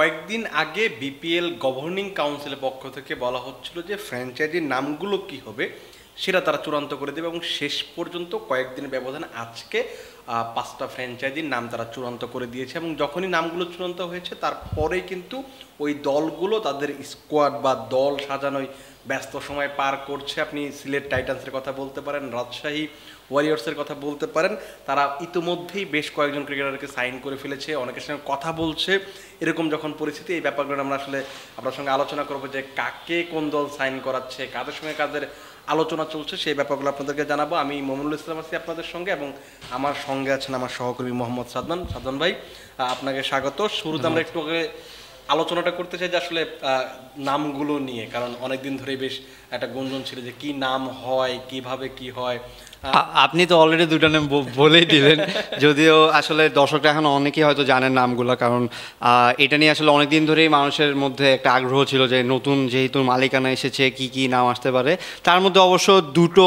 কয়েকদিন আগে BPL governing কাউন্সিলের পক্ষ থেকে বলা হচ্ছিল যে ফ্র্যাঞ্চাইজির নামগুলো কি হবে সেটা তারা চূড়ান্ত করে দেবে, এবং শেষ পর্যন্ত কয়েকদিনের ব্যবধানে আজকে 5টা ফ্র্যাঞ্চাইজির নাম তারা চূড়ান্ত করে দিয়েছে। এবং যখনই নামগুলো চূড়ান্ত হয়েছে তারপরেই কিন্তু ওই দলগুলো তাদের স্কোয়াড বা দল সাজানোয় ব্যস্ত সময় পার করছে। আপনি সিলেট টাইটান্সের কথা বলতে পারেন, রাজশাহী ওয়ারিয়র্সের কথা বলতে পারেন। তারা ইতিমধ্যেই বেশ কয়েকজন ক্রিকেটারকে সাইন করে ফেলেছে, অনেকের সঙ্গে কথা বলছে। এরকম যখন পরিস্থিতি, এই ব্যাপারগুলো আমরা আসলে আপনার সঙ্গে আলোচনা করবো যে কাকে কোন দল সাইন করাচ্ছে, কাদের সঙ্গে কাদের আলোচনা চলছে, সেই ব্যাপারগুলো আপনাদেরকে জানাবো। আমি মমিনুল ইসলাম আছি আপনাদের সঙ্গে, এবং আমার সঙ্গে আছেন আমার সহকর্মী মোহাম্মদ সাদমান। সাদমান ভাই, আপনাকে স্বাগত। শুরুতে আমরা একটু আলোচনাটা করতে চাই যে আসলে নামগুলো নিয়ে, কারণ অনেকদিন ধরেই বেশ একটা গুঞ্জন ছিল যে কি নাম হয়, কিভাবে কি হয়। আপনি তো অলরেডি দুটো নাম বলেই দিলেন, যদিও আসলে দর্শকরা এখন অনেকেই হয়তো জানেন নামগুলো, কারণ এটা নিয়ে আসলে অনেকদিন ধরেই মানুষের মধ্যে একটা আগ্রহ ছিল যে নতুন যেহেতু মালিকানা এসেছে কি কি নাম আসতে পারে। তার মধ্যে অবশ্য দুটো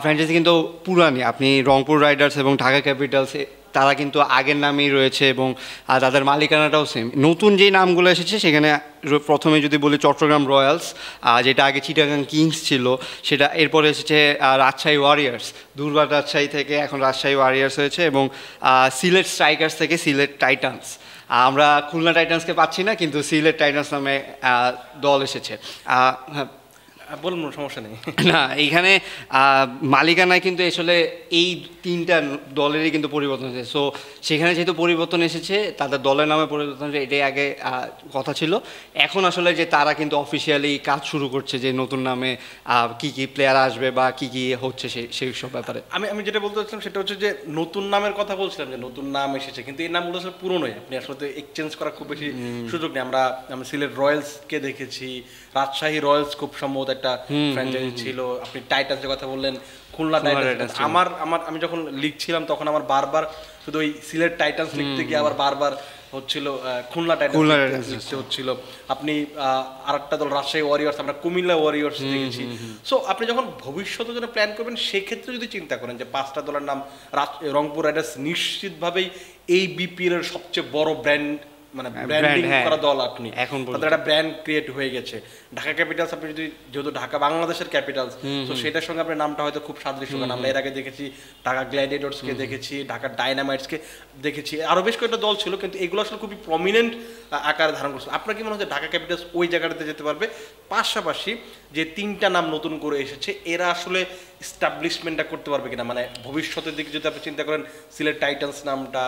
ফ্র্যাঞ্চাইজি কিন্তু পুরানি, আপনি রংপুর রাইডার্স এবং ঢাকা ক্যাপিটালস, তারা কিন্তু আগের নামেই রয়েছে এবং তাদের মালিকানাটাও সেম। নতুন যেই নামগুলো এসেছে সেখানে প্রথমে যদি বলি চট্টগ্রাম রয়্যালস, যেটা আগে চিটাগাং কিংস ছিল, সেটা এরপরে এসেছে রাজশাহী ওয়ারিয়ার্স, দুর্বার রাজশাহী থেকে এখন রাজশাহী ওয়ারিয়ার্স হয়েছে, এবং সিলেট স্ট্রাইকার্স থেকে সিলেট টাইটান্স। আমরা খুলনা টাইটান্সকে পাচ্ছি না, কিন্তু সিলেট টাইটান্স নামে দল এসেছে। হ্যাঁ বলুন, সমস্যা নেই। না, এইখানে মালিকানায় কিন্তু আসলে এই তিনটা দলেরই কিন্তু পরিবর্তন হয়েছে। সো সেখানে যেহেতু পরিবর্তন এসেছে, তাদের দলের নামে পরিবর্তন হয়েছে, এটাই আগে কথা ছিল। এখন আসলে যে তারা কিন্তু অফিসিয়ালি কাজ শুরু করছে যে নতুন নামে কি কি প্লেয়ার আসবে বা কি কি হচ্ছে সেই সব ব্যাপারে। আমি যেটা বলতে চাচ্ছিলাম সেটা হচ্ছে যে নতুন নামের কথা বলছিলাম, যে নতুন নাম এসেছে, কিন্তু এই নামগুলো আসলে পুরনোই। আপনি আসলে এক্সচেঞ্জ করার খুব বেশি সুযোগ নেই। আমরা সিলেট রয়্যালসকে দেখেছি, রাজশাহী রয়্যালস খুব সম্ভবত একটা ফ্র্যাঞ্চাইজি ছিল। আপনি টাইটান্সের কথা বললেন, খুলনা টাইটান্স। আমি যখন লিখছিলাম তখন আমার বারবার শুধু ওই সিলেট টাইটান্স লিখতে গিয়ে আবার বারবার হচ্ছিল খুলনা টাইটান্স লিখতে হচ্ছিল। আপনি আরেকটা দল রাজশাহী ওয়ারিয়র্স, আমরা কুমিল্লা ওয়ারিয়র্স দেখেছি। সো আপনি যখন ভবিষ্যতের জন্য প্ল্যান করবেন সেক্ষেত্রে যদি চিন্তা করেন যে 5টা দলের নাম, রংপুর রাইডার্স নিশ্চিতভাবেই এই বিপিএল এর সবচেয়ে বড় ব্র্যান্ড, মানে ব্র্যান্ডিং করা দল। আপনি এখন তাদের একটা ব্র্যান্ড ক্রিয়েট হয়ে গেছে। ঢাকা ক্যাপিটালস, আপনি যদি, যেহেতু ঢাকা বাংলাদেশের ক্যাপিটালস, তো সেটার সঙ্গে আপনার নামটা হয়তো খুব সাদৃশ্য। কারণ আমরা এর আগে দেখেছি ঢাকা গ্ল্যাডিয়েটর্সকে দেখেছি, ঢাকা ডাইনামাইটসকে দেখেছি, আরো বেশ কয়েকটা দল ছিল, কিন্তু এগুলো আসলে খুবই প্রমিনেন্ট আকারে ধারণ করছে। আপনার কি মনে হচ্ছে ঢাকা ক্যাপিটালস ওই জায়গাটাতে যেতে পারবে? পাশাপাশি যে 3টা নাম নতুন করে এসেছে, এরা আসলে এস্টাবলিশমেন্টটা করতে পারবে কিনা, মানে ভবিষ্যতের দিকে যদি আপনি চিন্তা করেন, সিলেট টাইটান্স নামটা,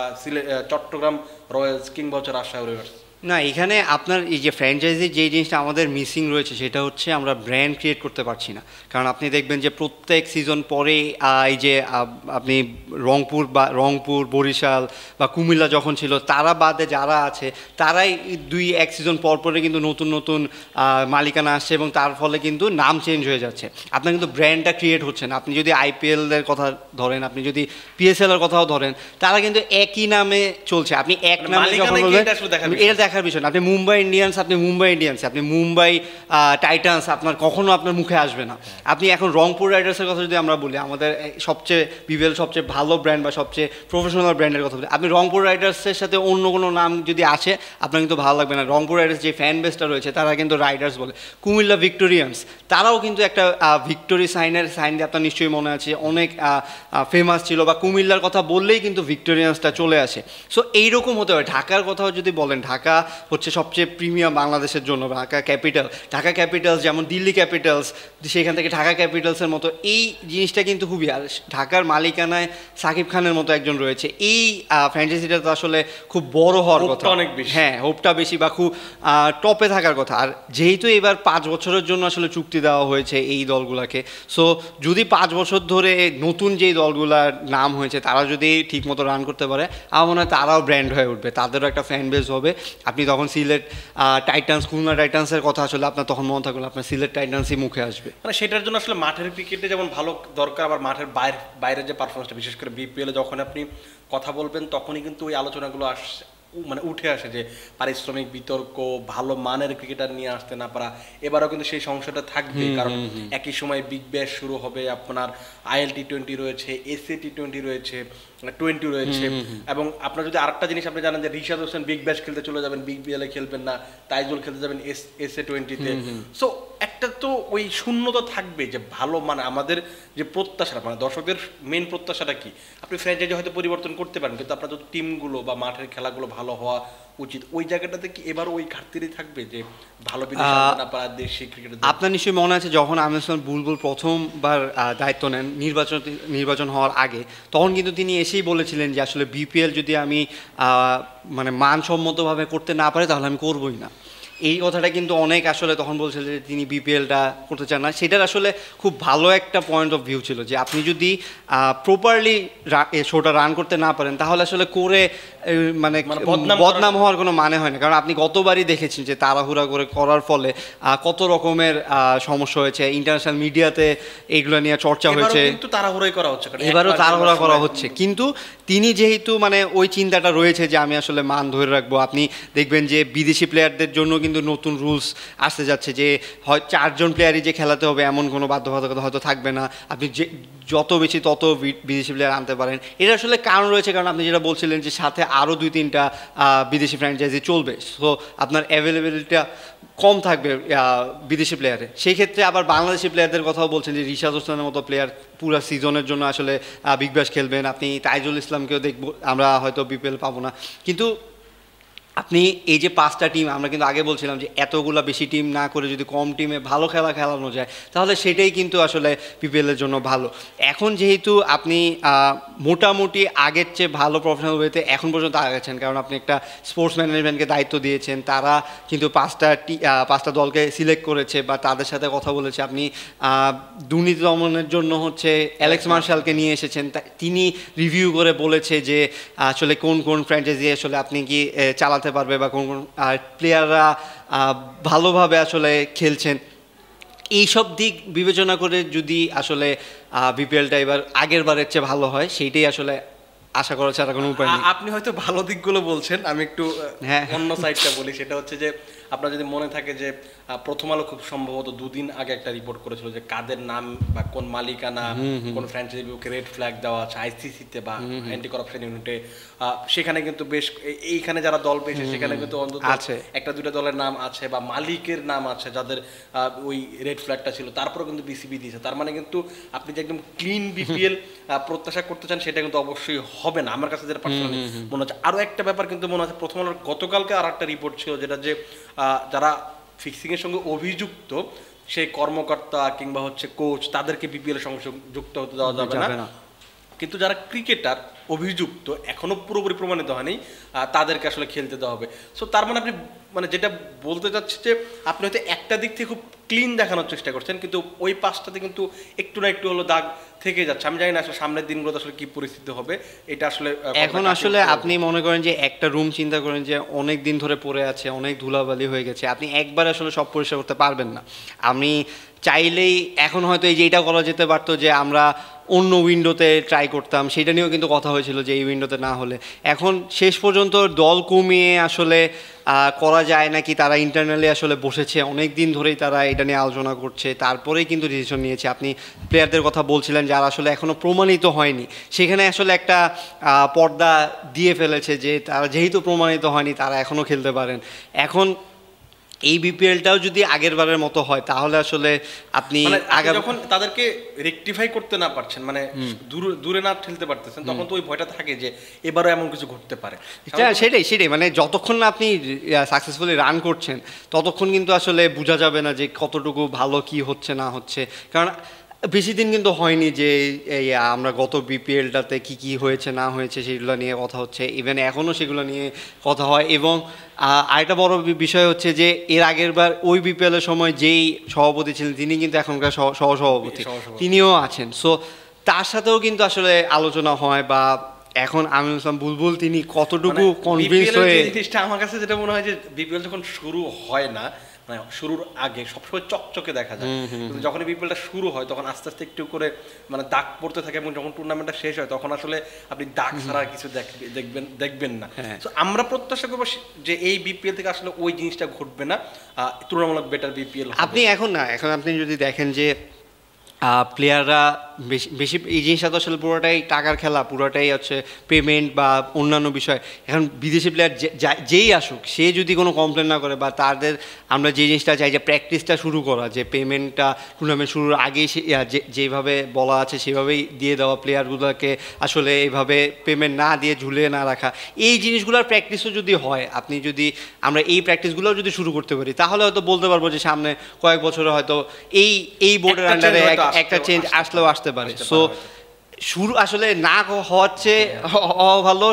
চট্টগ্রাম রয়্যালস কিংবা হচ্ছে রাজশাহী ওয়ারিয়র্স। না, এখানে আপনার এই যে ফ্র্যাঞ্চাইজির যেই জিনিসটা আমাদের মিসিং রয়েছে সেটা হচ্ছে আমরা ব্র্যান্ড ক্রিয়েট করতে পারছি না। কারণ আপনি দেখবেন যে প্রত্যেক সিজন পরে এই যে আপনি রংপুর বরিশাল বা কুমিল্লা যখন ছিল, তারা বাদে যারা আছে তারাই 2-1 সিজন পরে কিন্তু নতুন নতুন মালিকানা আসছে, এবং তার ফলে কিন্তু নাম চেঞ্জ হয়ে যাচ্ছে। আপনার কিন্তু ব্র্যান্ডটা ক্রিয়েট হচ্ছে না। আপনি যদি আইপিএলের কথা ধরেন, আপনি যদি পিএসএল এর কথাও ধরেন, তারা কিন্তু একই নামে চলছে। আপনি এক নামে যখন বলবেন, এটা দেখার বিষয় না। আপনি মুম্বাই ইন্ডিয়ান্স, আপনি মুম্বাই টাইটান্স, আপনার কখনো আপনার মুখে আসবে না। আপনি এখন রংপুর রাইডার্সের কথা যদি আমরা বলি, আমাদের সবচেয়ে বিপিএল সবচেয়ে ভালো ব্র্যান্ড বা সবচেয়ে প্রফেশনাল ব্র্যান্ডের কথা বলি, আপনি রংপুর রাইডার্সের সাথে অন্য কোনো নাম যদি আসে আপনার কিন্তু ভালো লাগবে না। রংপুর রাইডার্স যে ফ্যান বেসটা রয়েছে তারা কিন্তু রাইডার্স বলে। কুমিল্লা ভিক্টোরিয়ান্স, তারাও কিন্তু একটা ভিক্টোরি সাইন দিয়ে আপনার নিশ্চয়ই মনে আছে, অনেক ফেমাস ছিল, বা কুমিল্লার কথা বললেই কিন্তু ভিক্টোরিয়ান্সটা চলে আসে। সো এইরকম হতে হয়। ঢাকার কথাও যদি বলেন, ঢাকা হচ্ছে সবচেয়ে প্রিমিয়াম বাংলাদেশের জন্য। ঢাকা ক্যাপিটালস যেমন দিল্লি ক্যাপিটালস, সেখান থেকে ঢাকা ক্যাপিটালসের মতো এই জিনিসটা কিন্তু খুবই। আর ঢাকার মালিকানায় সাকিব খানের মতো একজন রয়েছে। এই ফ্র্যাঞ্চাইজিটা তো আসলে খুব বড় হওয়ার কথা, অনেক বেশি, হ্যাঁ, হোপটা বেশি বা খুব টপে থাকার কথা। আর যেহেতু এবার 5 বছরের জন্য আসলে চুক্তি দেওয়া হয়েছে এই দলগুলোকে, সো যদি 5 বছর ধরে নতুন যেই দলগুলার নাম হয়েছে তারা যদি ঠিকমতো রান করতে পারে, আমার মনে হয় তারাও ব্র্যান্ড হয়ে উঠবে, তাদেরও একটা ফ্যান বেস হবে। আপনি তখন সিলেট টাইটান্স, খুলনা টাইটান্সের কথা আসলে আপনার তখন মনে থাকলে আপনার সিলেট টাইটান্সই মুখে আসবে। মানে সেটার জন্য আসলে মাঠের ক্রিকেটে যেমন ভালো দরকার, আবার মাঠের বাইরের যে পারফরমেন্সটা, বিশেষ করে বিপিএলে যখন আপনি কথা বলবেন তখনই কিন্তু ওই আলোচনাগুলো মানে উঠে আসে যে পারিশ্রমিক বিতর্ক, ভালো মানের ক্রিকেটার নিয়ে আসতে না পারা, এবারও কিন্তু সেই সমস্যাটা থাকবে। কারণ একই সময় বিগ ব্যাশ শুরু হবে, আপনার IL T20 রয়েছে, SA T20 রয়েছে, 20 রয়েছে, এবং আপনার যদি আরেকটা জিনিস আপনি জানেন যে রিশাদ হোসেন বিগ ব্যাশ খেলতে চলে যাবেন, BBL খেলবেন না, তাইজুল খেলতে যাবেন SA20-তে। সো একটা তো ওই শূন্যতা থাকবে যে ভালো মানে আমাদের যে প্রত্যাশা, মানে দর্শকদের মেন প্রত্যাশাটা কি, আপনি ফ্র্যাঞ্চাইজি হয়তো পরিবর্তন করতে পারেন, কিন্তু আপনার যদি টিমগুলো বা মাঠের খেলাগুলো ভালো হওয়া উচিত, ওই জায়গাটাতে কি এবার ওই ঘাটতিরই থাকবে যে ভালো বিদেশি আনতে না পারা দেশি ক্রিকেটার? আপনার নিশ্চয়ই মনে আছে যখন আমির হাসান বুলবুল প্রথমবার দায়িত্ব নেন নির্বাচন হওয়ার আগে, তখন কিন্তু তিনি এসেই বলেছিলেন যে আসলে BPL যদি আমি মানে মানসম্মতভাবে করতে না পারি তাহলে আমি করবই না। এই কথাটা কিন্তু অনেক আসলে তখন বলছিল যে তিনি BPLটা করতে চান না। সেটার আসলে খুব ভালো একটা পয়েন্ট অফ ভিউ ছিল যে আপনি যদি প্রপারলি শোটা রান করতে না পারেন তাহলে আসলে করে মানে বদনাম হওয়ার কোনো মানে হয় না। কারণ আপনি গতবারই দেখেছেন যে তাড়াহুড়া করে করার ফলে কত রকমের সমস্যা হয়েছে, ইন্টারন্যাশনাল মিডিয়াতে এইগুলো নিয়ে চর্চা হয়েছে। এবারও তাড়াহুড়া করা হচ্ছে, কিন্তু তিনি যেহেতু মানে ওই চিন্তাটা রয়েছে যে আমি আসলে মান ধরে রাখবো। আপনি দেখবেন যে বিদেশি প্লেয়ারদের জন্য কিন্তু নতুন রুলস আসতে যাচ্ছে যে হয় 4 জন প্লেয়ারই যে খেলাতে হবে এমন কোনো বাধ্যবাধকতা হয়তো থাকবে না, আপনি যে যত বেশি তত বিদেশি প্লেয়ার আনতে পারেন। এটা আসলে কারণ রয়েছে, কারণ আপনি যেটা বলছিলেন যে সাথে আরও 2-3টা বিদেশি ফ্র্যাঞ্চাইজি চলবে, সো আপনার অ্যাভেলেবিলিটিটা কম থাকবে বিদেশি প্লেয়ারে। সেই ক্ষেত্রে আবার বাংলাদেশি প্লেয়ারদের কথাও বলছেন যে রিশাদ হোসেনের মতো প্লেয়ার পুরো সিজনের জন্য আসলে বিগ ব্যাশ খেলবেন। আপনি তাইজুল ইসলামকেও দেখব, আমরা হয়তো BPL পাবো না, কিন্তু আপনি এই যে 5টা টিম, আমরা কিন্তু আগে বলছিলাম যে এতগুলা বেশি টিম না করে যদি কম টিমে ভালো খেলানো যায় তাহলে সেটাই কিন্তু আসলে BPL-এর জন্য ভালো। এখন যেহেতু আপনি মোটামুটি আগের চেয়ে ভালো প্রফেশনাল ওয়েতে এখন পর্যন্ত আগেছেন, কারণ আপনি একটা স্পোর্টস ম্যানেজমেন্টকে দায়িত্ব দিয়েছেন, তারা কিন্তু 5টা দলকে সিলেক্ট করেছে বা তাদের সাথে কথা বলেছে। আপনি দুর্নীতি দমনের জন্য হচ্ছে অ্যালেক্স মার্শালকে নিয়ে এসেছেন, তিনি রিভিউ করে বলেছে যে আসলে কোন কোন ফ্র্যাঞ্চাইজি আসলে আপনি কি চালাতে পারবে বা কোন কোন প্লেয়াররা ভালোভাবে আসলে খেলছেন। এইসব দিক বিবেচনা করে যদি আসলে BPL-টা এবার আগের বারের চেয়ে ভালো হয়, সেইটাই আসলে আশা করা ছাড়া কোনো উপায় নেই। আপনি হয়তো ভালো দিকগুলো বলছেন, আমি একটু অন্য সাইডটা বলি। সেটা হচ্ছে যে আপনার যদি মনে থাকে যে প্রথম আলো খুব সম্ভবত 2 দিন আগে একটা রিপোর্ট করেছিল যে কাদের নাম বা কোন মালিকানা, কোন ফ্র্যাঞ্চাইজি রেড ফ্ল্যাগ দেওয়া আছে ICC-তে বা অ্যান্টি করাপশন ইউনিটে। সেখানে কিন্তু বেশ এইখানে যারা দল পেয়েছে সেখানে কিন্তু অন্তত 1-2টা দলের নাম আছে বা মালিকের নাম আছে যাদের ওই রেড ফ্ল্যাগটা ছিল, তারপরেও কিন্তু BCB দিয়েছে। তার মানে কিন্তু আপনি যে একদম ক্লিন BPL প্রত্যাশা করতে চান সেটা কিন্তু অবশ্যই হবে না, আমার কাছে যেটা পার্সোনালি মনে হচ্ছে। আরও একটা ব্যাপার কিন্তু মনে হচ্ছে, প্রথম আলোর গতকালকে আর একটা রিপোর্ট ছিল যেটা যে যারা ফিক্সিংয়ের সঙ্গে অভিযুক্ত সেই কর্মকর্তা কিংবা হচ্ছে কোচ তাদেরকে BPL-এর সঙ্গে যুক্ত হতে দেওয়া যাবে না, কিন্তু যারা ক্রিকেটার অভিযুক্ত এখনো পুরোপুরি প্রমাণিত হয়নি তাদেরকে আসলে খেলতে দেওয়া হবে। সো তার মানে আপনি মানে যেটা বলতে চাচ্ছি যে আপনি হয়তো একটা দিক থেকে খুব ক্লিন দেখানোর চেষ্টা করছেন, কিন্তু ওই 5টাতে কিন্তু একটু না একটু হলো দাগ থেকে যাচ্ছে। আমি জানি না আসলে সামনের দিনগুলোতে আসলে কি পরিস্থিতি হবে, এটা আসলে এখন আসলে আপনি মনে করেন যে একটা রুম চিন্তা করেন যে অনেক দিন ধরে পড়ে আছে, অনেক ধুলাবালি হয়ে গেছে, আপনি একবার আসলে সব পরিষ্কার করতে পারবেন না। আমি চাইলেই এখন হয়তো এই যে এটা করা যেতে পারতো যে আমরা অন্য উইন্ডোতে ট্রাই করতাম, সেটা নিয়েও কিন্তু কথা হয়েছিল যে এই উইন্ডোতে না হলে। এখন শেষ পর্যন্ত দল কমিয়ে আসলে করা যায় নাকি, তারা ইন্টারনালি আসলে বসেছে, অনেক দিন ধরেই তারা এটা নিয়ে আলোচনা করছে, তারপরেই কিন্তু ডিসিশন নিয়েছে। আপনি প্লেয়ারদের কথা বলছিলেন যারা আসলে এখনও প্রমাণিত হয়নি, সেখানে আসলে একটা পর্দা দিয়ে ফেলেছে যে তারা যেহেতু প্রমাণিত হয়নি তারা এখনও খেলতে পারেন। এখন এই BPL-টাও যদি আগের বারের মতো হয় তাহলে আসলে আপনি যখন তাদেরকে রেকটিফাই করতে না পারছেন, মানে দূরে না ঠেলতে পারতেছেন, তখন তো ওই ভয়টা থাকে যে এবারও এমন কিছু ঘটতে পারে। সেটাই মানে যতক্ষণ না আপনি সাকসেসফুলি রান করছেন ততক্ষণ কিন্তু আসলে বোঝা যাবে না যে কতটুকু ভালো কি হচ্ছে না হচ্ছে। কারণ বেশি দিন কিন্তু হয়নি যে এই আমরা গত BPL-টাতে কি হয়েছে না হয়েছে সেগুলো নিয়ে কথা হচ্ছে, ইভেন এখনও সেগুলো নিয়ে কথা হয়। এবং আরেকটা বড় বিষয় হচ্ছে যে এর আগের বার ওই BPL-এর সময় যেই সভাপতি ছিলেন তিনি কিন্তু এখনকার সহসভাপতি, তিনিও আছেন। সো তার সাথেও কিন্তু আসলে আলোচনা হয়, বা এখন আমিনুল ইসলাম বুলবুল তিনি কতটুকু কনভিন্স হয়ে। জিনিসটা আমার কাছে যেটা মনে হয় যে BPL যখন শুরু হয় না, মানে শুরুর আগে সবসময় চকচকে দেখা যায়, কিন্তু যখন বিপিএলটা শুরু হয় তখন আস্তে আস্তে একটু করে মানে দাগ পড়তে থাকে, এবং যখন টুর্নামেন্টটা শেষ হয় তখন আসলে আপনি দাগ ছাড়া কিছু দেখবেন না। তো আমরা প্রত্যাশা করবো যে এই বিপিএল থেকে আসলে ওই জিনিসটা ঘটবে না, তুলনামূলক বেটার বিপিএল। আপনি এখন আপনি যদি দেখেন যে প্লেয়াররা বেশি বেশি এই জিনিসটা তো আসলে পুরোটাই টাকার খেলা, পুরোটাই হচ্ছে পেমেন্ট বা অন্যান্য বিষয়। এখন বিদেশি প্লেয়ার যেই আসুক, সে যদি কোনো কমপ্লেন না করে, বা তাদের আমরা যে জিনিসটা চাই যে প্র্যাকটিসটা শুরু করা, যে পেমেন্টটা টুর্নামেন্ট শুরুর আগেই যেভাবে বলা আছে সেভাবেই দিয়ে দেওয়া, প্লেয়ারগুলোকে আসলে এইভাবে পেমেন্ট না দিয়ে ঝুলিয়ে না রাখা, এই জিনিসগুলোর প্র্যাকটিসও যদি হয়, আপনি যদি আমরা এই প্র্যাকটিসগুলোও যদি শুরু করতে পারি, তাহলে হয়তো বলতে পারবো যে সামনে কয়েক বছরে হয়তো এই বোর্ডের আন্ডারে একটা চেঞ্জ আসলেও আসতে পারে। সো শুরু আসলে না হচ্ছে ভালো,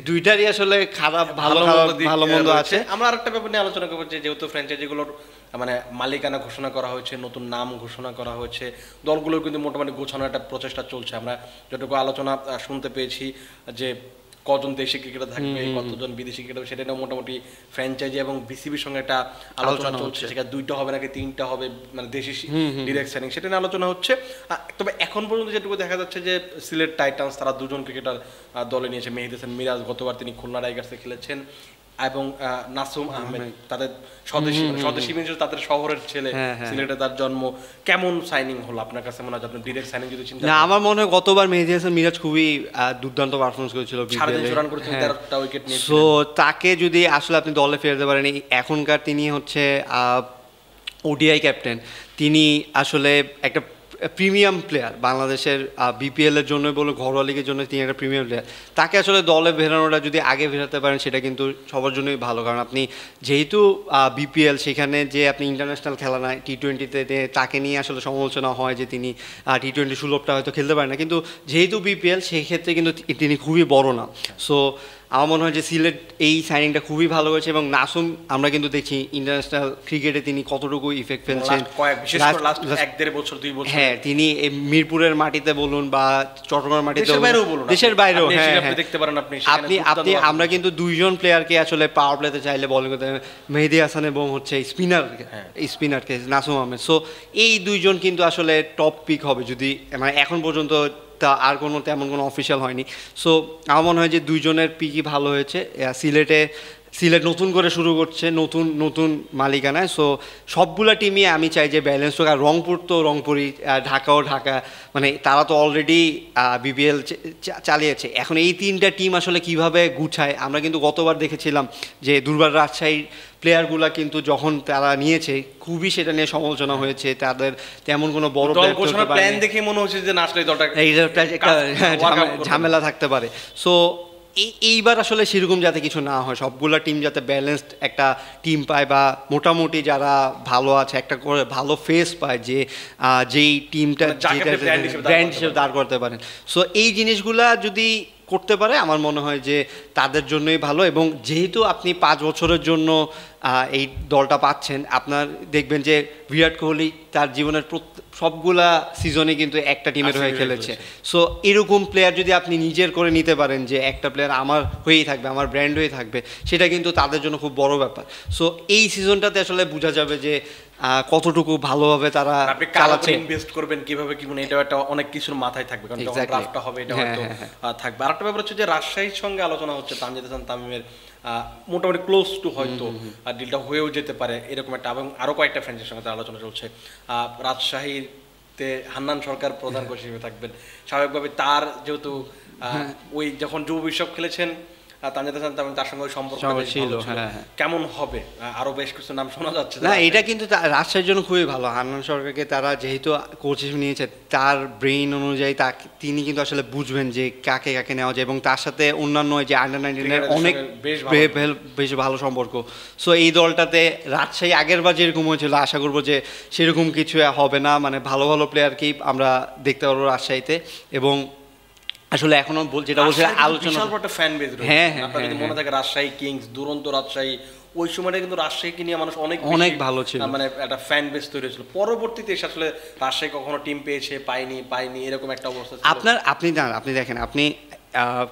দুইটারই আসলে খারাপ ভালো মন্দ আছে। আমরা আরেকটা ব্যাপার নিয়ে আলোচনা করবো, যে যেহেতু ফ্র্যাঞ্চাইজিগুলোর মানে মালিকানা ঘোষণা করা হয়েছে, নতুন নাম ঘোষণা করা হয়েছে, দলগুলোর কিন্তু মোটামুটি গোছানোর একটা প্রচেষ্টা চলছে। আমরা যতটুকু আলোচনা শুনতে পেয়েছি যে কজন দেশি ক্রিকেটার থাকবে, কতজন বিদেশি ক্রিকেটার, সেটা নিয়ে মোটামুটি ফ্র্যাঞ্চাইজি এবং বিসিবির সঙ্গে একটা আলোচনা চলছে। সেটা 2টা হবে নাকি 3টা হবে, মানে দেশি ডিরেক্ট সাইনিং, সেটা নিয়ে আলোচনা হচ্ছে। তবে এখন পর্যন্ত যেটুকু দেখা যাচ্ছে যে সিলেট টাইটান্স তারা 2জন ক্রিকেটার দলে নিয়েছে। মেহেদী হাসান মিরাজ গতবার তিনি খুলনা টাইগার্সে খেলেছেন, এবং নাসুম আহমেদ তাদের স্বদেশী মিনস তাদের শহরের ছেলে, সিলেটে তার জন্ম। কেমন সাইনিং হলো আপনার কাছে মনে হয়, আপনি ডিরেক্ট সাইনিং যদি চিন্তা? না, আমার মনে হয় গতবার মেহেদী হাসান মিরাজ খুবই দুর্দান্ত পারফরমেন্স করেছিল, সো তাকে যদি আসলে আপনি দলে ফেরতে পারেন, এখনকার তিনি হচ্ছে ওডিআই ক্যাপ্টেন, তিনি আসলে একটা প্রিমিয়াম প্লেয়ার বাংলাদেশের বিপিএল এর জন্য বলে, ঘরোয়া লিগের জন্য তিনি একটা প্রিমিয়াম প্লেয়ার। তাকে আসলে দলে ফেরানোটা যদি আগে ফেরাতে পারেন, সেটা কিন্তু সবার জন্যই ভালো। কারণ আপনি যেহেতু বিপিএল, সেখানে যে আপনি ইন্টারন্যাশনাল খেলা না, টি-20-তে তাকে নিয়ে আসলে সমালোচনা হয় যে তিনি টি-20 সুলভটা হয়তো খেলতে পারেন না, কিন্তু যেহেতু বিপিএল, সেই ক্ষেত্রে কিন্তু তিনি খুবই বড় না। সো আমার মনে হয় যে সিলেট এই সাইনিংটা খুবই ভালো হয়েছে। এবং নাসুম আমরা কিন্তু দেখছি ইন্টারন্যাশনাল ক্রিকেটে তিনি কতটুকু ইফেক্ট ফেলছেন, হ্যাঁ, তিনি মিরপুরের মাটিতে বলুন বা চট্টগ্রাম মাটিতে, দেশের বাইরেও, হ্যাঁ, আপনি আমরা কিন্তু 2জন প্লেয়ারকে আসলে পাওয়ার প্লেতে চাইলে বলিং করতে, মেহেদী হাসান এবং হচ্ছে স্পিনারকে নাসুম আহমেদ। সো এই 2জন কিন্তু আসলে টপ পিক হবে, যদি মানে এখন পর্যন্ত তা আর তেমন কোনো অফিসিয়াল হয়নি। সো আমার মনে হয় যে 2জনের পিকই ভালো হয়েছে। সিলেট নতুন করে শুরু করছে, নতুন মালিকানায়। সো সবগুলা টিমই আমি চাই যে ব্যালেন্স হোক। আর রংপুর তো রংপুরই, ঢাকাও ঢাকা, মানে তারা তো অলরেডি বিপিএল চালিয়েছে। এখন এই 3টা টিম আসলে কিভাবে গুছায়, আমরা কিন্তু গতবার দেখেছিলাম যে দুর্বার রাজশাহীর প্লেয়ারগুলা কিন্তু যখন তারা নিয়েছে, খুবই সেটা নিয়ে সমালোচনা হয়েছে, তাদের তেমন কোনো বড় প্ল্যান দেখে মনে হচ্ছে যে না আসলে একটা ঝামেলা থাকতে পারে। সো এইবার আসলে সেরকম যাতে কিছু না হয়, সবগুলা টিম যাতে ব্যালেন্সড একটা টিম পায়, বা মোটামুটি যারা ভালো আছে একটা করে ভালো ফেস পায়, যে যেই টিমটা ব্র্যান্ড হিসেবে দাঁড় করতে পারেন। সো এই জিনিসগুলা যদি করতে পারে, আমার মনে হয় যে তাদের জন্যই ভালো। এবং যেহেতু আপনি 5 বছরের জন্য এই দলটা পাচ্ছেন, আপনার দেখবেন যে বিরাট কোহলি তার জীবনের সবগুলা সিজনে কিন্তু একটা টিমের হয়ে খেলেছে। সো এরকম প্লেয়ার যদি আপনি নিজের করে নিতে পারেন, যে একটা প্লেয়ার আমার হয়েই থাকবে, আমার ব্র্যান্ড হয়ে থাকবে, সেটা কিন্তু তাদের জন্য খুব বড় ব্যাপার। সো এই সিজনটাতে আসলে বোঝা যাবে যে কতটুকু ভালোভাবে তারা চালাচ্ছে, ইনভেস্ট করবেন কিভাবে, কি মানে এটা একটা অনেক কিছুর মাথায় থাকবে, কারণ যখন ড্রাফটটা হবে এটা হয়তো থাকবে। আরেকটা ব্যাপার হচ্ছে যে রাজশাহীর সঙ্গে আলোচনা হচ্ছে, তানজিদ হাসান তামিমের মোটামুটি ক্লোজ টু হয়তো ডিলটা হয়েও যেতে পারে, এরকম একটা। এবং আরো কয়েকটা ফ্রেন্ডের সঙ্গে তার আলোচনা চলছে। রাজশাহীতে হান্নান সরকার প্রধান কোচ হিসেবে থাকবেন স্বাভাবিকভাবে। তার যেহেতু ওই যখন যুব বিশ্বকাপ খেলেছেন, তানজিদ হাসান তামিম, তার সঙ্গে সম্পর্ক ছিল, কেমন হবে? আরো বেশ কিছু নাম শোনা যাচ্ছে। না, এটা কিন্তু রাজশাহীর জন্য খুবই ভালো। হান্নান সরকারকে তারা যেহেতু কোচ হিসেবে নিয়েছে, তার ব্রেইন অনুযায়ী তিনি কিন্তু আসলে বুঝবেন যে কাকে কাকে নেওয়া যায়, এবং তার সাথে অন্যান্য যে আন্ডার-19 অনেক বেশ ভালো সম্পর্ক। সো এই দলটাতে রাজশাহী আগের বার যেরকম হয়েছিল, আশা করবো যে সেরকম কিছু হবে না, মানে ভালো ভালো প্লেয়ারকেই আমরা দেখতে পারবো রাজশাহীতে। এবং আসলে এখনো যেটা বলছে আলোচনা, হ্যাঁ, আপনাদের যদি মনে থাকে রাজশাহী কিংস, দুরন্ত রাজশাহী, ওই সময়টা কিন্তু রাজশাহীকে নিয়ে মানুষ অনেক ভালো ছিল, মানে একটা ফ্যান বেস তৈরি হয়েছিল। পরবর্তীতে এসে আসলে রাজশাহী কখনো টিম পেয়েছে, পায়নি এরকম একটা অবস্থা ছিল। আপনি দেখেন, আপনি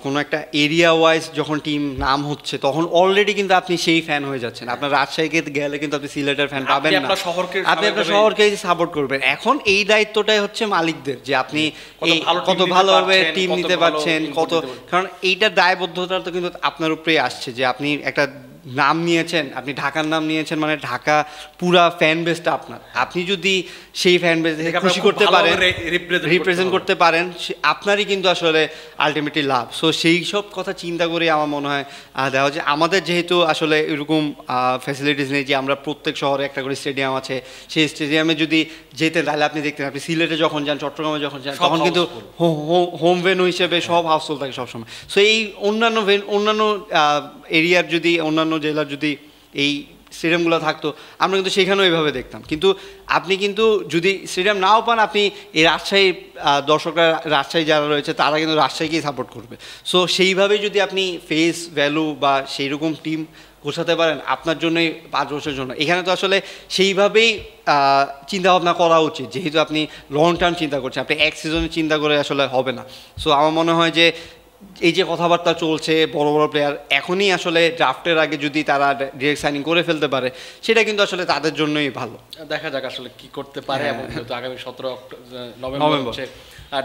কোনো একটা এরিয়া ওয়াইজ যখন টিম নাম হচ্ছে তখন অলরেডি কিন্তু আপনি সেই ফ্যান হয়ে যাচ্ছেন। আপনার রাজশাহীকে গেলে কিন্তু আপনি সিলেটের ফ্যান পাবেন না, আপনি আপনার শহরকে সাপোর্ট করবেন। এখন এই দায়িত্বটাই হচ্ছে মালিকদের, যে আপনি কত ভালোভাবে টিম নিতে পারছেন, কত, কারণ এইটার দায়বদ্ধতা তো কিন্তু আপনার উপরেই আসছে, যে আপনি একটা নাম নিয়েছেন, আপনি ঢাকার নাম নিয়েছেন, মানে ঢাকা পুরা ফ্যান বেসটা আপনার। আপনি যদি সেই ফ্যান বেস খুশি করতে পারেন, রিপ্রেজেন্ট করতে পারেন, আপনারই কিন্তু আসলে আলটিমেটলি লাভ। সো সেই সব কথা চিন্তা করে আমার মনে হয় দেওয়া যে আমাদের যেহেতু আসলে এরকম ফ্যাসিলিটিস নেই যে আমরা প্রত্যেক শহরে একটা করে স্টেডিয়াম আছে, সেই স্টেডিয়ামে যদি যেতেন তাহলে আপনি দেখতেন, আপনি সিলেটে যখন যান, চট্টগ্রামে যখন যান, তখন কিন্তু হোম ভেন্যু হিসেবে সব হাউসফুল থাকে সবসময়। সো এই অন্যান্য এরিয়ার যদি, অন্যান্য জেলার যদি এই স্টেডিয়ামগুলো থাকতো, আমরা কিন্তু সেখানেও এইভাবে দেখতাম। কিন্তু আপনি কিন্তু যদি স্টেডিয়াম নাও পান, আপনি এই রাজশাহী দর্শকরা, রাজশাহী যারা রয়েছে তারা কিন্তু রাজশাহীকেই সাপোর্ট করবে। সো সেইভাবেই যদি আপনি ফেস ভ্যালু বা সেই রকম টিম গোছাতে পারেন আপনার জন্যই 5 বছরের জন্য, এখানে তো আসলে সেইভাবেই চিন্তাভাবনা করা উচিত, যেহেতু আপনি লং টার্ম চিন্তা করছেন, আপনি এক সিজনে চিন্তা করে আসলে হবে না। সো আমার মনে হয় যে এই যে কথাবার্তা চলছে, বড় বড় প্লেয়ার এখনই আসলে ড্রাফটের আগে যদি তারা ডিরেক্ট সাইনিং করে ফেলতে পারে, সেটা কিন্তু আসলে তাদের জন্যই ভালো। দেখা যাক আসলে কি করতে পারে। এবং যেহেতু আগামী 17 নভেম্বর হচ্ছে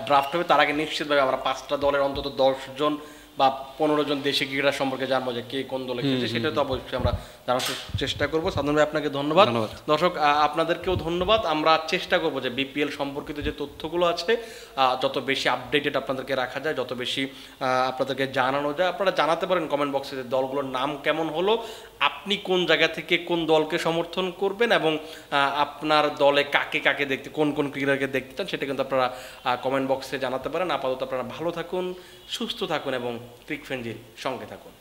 ড্রাফট হবে, তার আগে নিশ্চিতভাবে আমরা 5টা দলের অন্তত 10 জন বা 15 জন দেশি ক্রীড়া সম্পর্কে জানবো, যে কে কোন দলে খেলছে, সেটা তো অবশ্যই আমরা জানার চেষ্টা করবো। সাধন ভাই আপনাকে ধন্যবাদ। দর্শক আপনাদেরকেও ধন্যবাদ। আমরা চেষ্টা করবো যে বিপিএল সম্পর্কিত যে তথ্যগুলো আছে যত বেশি আপডেটেড আপনাদেরকে রাখা যায়, যত বেশি আপনাদেরকে জানানো যায়। আপনারা জানাতে পারেন কমেন্ট বক্সে যে দলগুলোর নাম কেমন হলো, আপনি কোন জায়গা থেকে কোন দলকে সমর্থন করবেন, এবং আপনার দলে কাকে কাকে দেখতে, কোন কোন ক্রীড়াকে দেখতে চান, সেটা কিন্তু আপনারা কমেন্ট বক্সে জানাতে পারেন। আপাতত আপনারা ভালো থাকুন, সুস্থ থাকুন এবং ক্রিক ফ্রেন্ডজির সঙ্গে থাকুন।